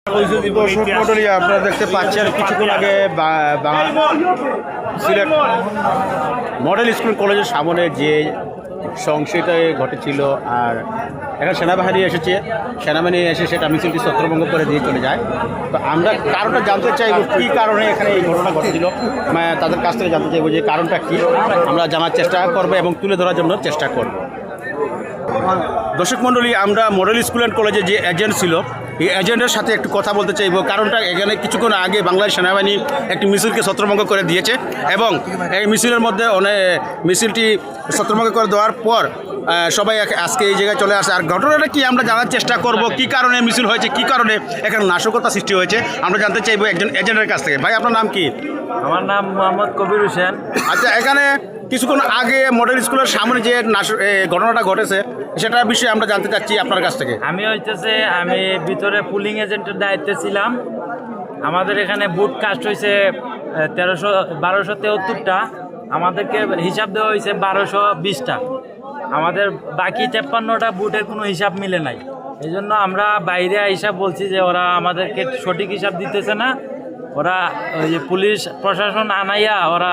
দর্শক মণ্ডলী, আপনারা দেখতে পাচ্ছেন কিছুক্ষণ আগে সিলেট মডেল স্কুল কলেজের সামনে যে সংশয়টা ঘটেছিল, আর এখন সেনাবাহিনী এসেছে। সেনাবাহিনী এসে সেটা মিছিলটি ছত্রভঙ্গ করে দিয়ে চলে যায়। তো আমরা কারণটা জানতে চাইব, কী কারণে এখানে এই ঘটনা ঘটেছিল, তাদের কাছ থেকে জানতে চাইব যে কারণটা কী। আমরা জানার চেষ্টা করবো এবং তুলে ধরার জন্য চেষ্টা করব। দর্শক মণ্ডলী, আমরা মডেল স্কুল অ্যান্ড কলেজে যে এজেন্ট ছিল, এই এজেন্টের সাথে একটু কথা বলতে চাইব। কারণটা এখানে কিছুক্ষণ আগে বাংলাদেশ সেনাবাহিনী একটি মিছিলকে ছত্রভঙ্গ করে দিয়েছে এবং এই মিছিলের মধ্যে মিছিলটি ছত্রভঙ্গ করে দেওয়ার পর সবাই আজকে এই জায়গায় চলে আসে। আর ঘটনাটা কি আমরা জানার চেষ্টা করব, কি কারণে মিছিল হয়েছে, কি কারণে এখানে নাশকতা সৃষ্টি হয়েছে, আমরা জানতে চাইবো একজন এজেন্টের কাছ থেকে। ভাই, আপনার নাম কি? আমার নাম মোহাম্মদ কবির হোসেন। আচ্ছা, এখানে কিছুক্ষণ আগে মডেল স্কুলের সামনে যে ঘটনাটা ঘটেছে সেটার বিষয়ে আমরা জানতে চাচ্ছি আপনার কাছ থেকে। আমি ভিতরে পুলিং এজেন্টের দায়িত্বে ছিলাম। আমাদের এখানে বুট কাস্ট হয়েছে 1273টা, আমাদেরকে হিসাব দেওয়া হয়েছে 1220টা। আমাদের বাকি 53টা বুটের কোনো হিসাব মিলে নাই। এই জন্য আমরা বাইরে হিসাব বলছি যে ওরা আমাদেরকে সঠিক হিসাব দিতেছে না। ওরা ওই যে পুলিশ প্রশাসন আনাইয়া ওরা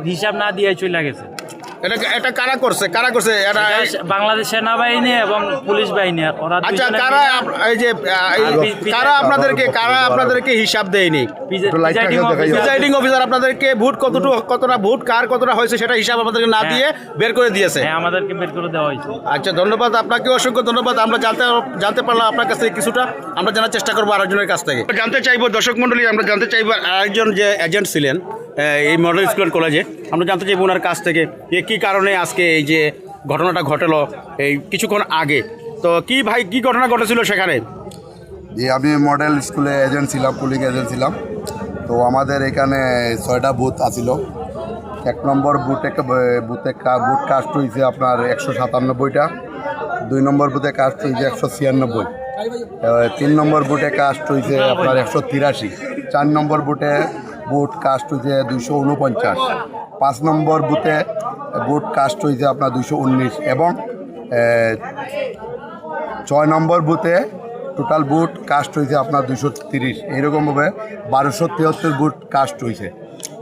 হিসাব না দিয়ে চলে গেছে। এটা কারা করছে? এটা বাংলাদেশ সেনাবাহিনী এবং পুলিশ বাহিনী। ওরা আচ্ছা, কারা আপনাদেরকে হিসাব দেয়নি? প্রিজাইডিং অফিসার আপনাদেরকে কতটা ভোট কার কতটা হয়েছে সেটা হিসাব আপনাদেরকে না দিয়ে বের করে দিয়েছে। হ্যাঁ, আমাদেরকে বের করে দেওয়া হয়েছে। আচ্ছা, ধন্যবাদ আপনাকে, অসংখ্য ধন্যবাদ। আমরা জানতে পারলাম আপনার কাছ থেকে কিছুটা, আমরা জানার চেষ্টা করবো আরেকজনের কাছ থেকে। জানতে চাইবো দর্শক মণ্ডলী, আমরা জানতে চাইবো আরেকজন যে এজেন্ট ছিলেন এই মডেল স্কুল কলেজে, আমরা জানতে চাইবো ওনার কাছ থেকে যে কী কারণে আজকে এই যে ঘটনাটা ঘটলো এই কিছুক্ষণ আগে। তো কি ঘটনা ঘটেছিল সেখানে? যে আমি মডেল স্কুলে এজেন্ট ছিলাম, পুলিং এজেন্ট ছিলাম। তো আমাদের এখানে 6টা বুথ আছিল। 1 নম্বর বুথে বুট কাস্ট হয়েছে আপনার 197টা, 2 নম্বর বুথে কাস্ট হয়েছে 196, 3 নম্বর বুথে কাস্ট হয়েছে আপনার 183, 4 নম্বর বুট কাস্ট হয়েছে 249, 5 নম্বর বুথে বুট কাস্ট হয়েছে আপনার 219 এবং 6 নম্বর বুথে টোটাল বুট কাস্ট হয়েছে আপনার 230। এইরকমভাবে 1273 বুট কাস্ট হয়েছে।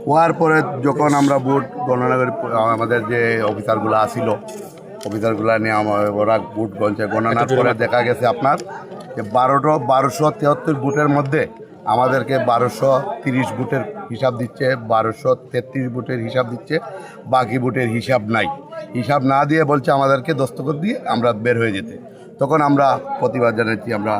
হওয়ার পরে যখন আমরা বুট গণনা করি, আমাদের যে অফিসারগুলো আসিল, অফিসারগুলো নিয়ে ওরা বুট গণনার পরে দেখা গেছে আপনার যে 1273 বুটের মধ্যে আমাদেরকে 1230 বুটের হিসাব দিচ্ছে, 1233 বুটের হিসাব দিচ্ছে, বাকি বুটের হিসাব নাই। হিসাব না দিয়ে বলছে আমাদেরকে দস্তখত দিয়ে আমরা বের হয়ে যেতে। তখন আমরা প্রতিবাদ জানাচ্ছি, আমরা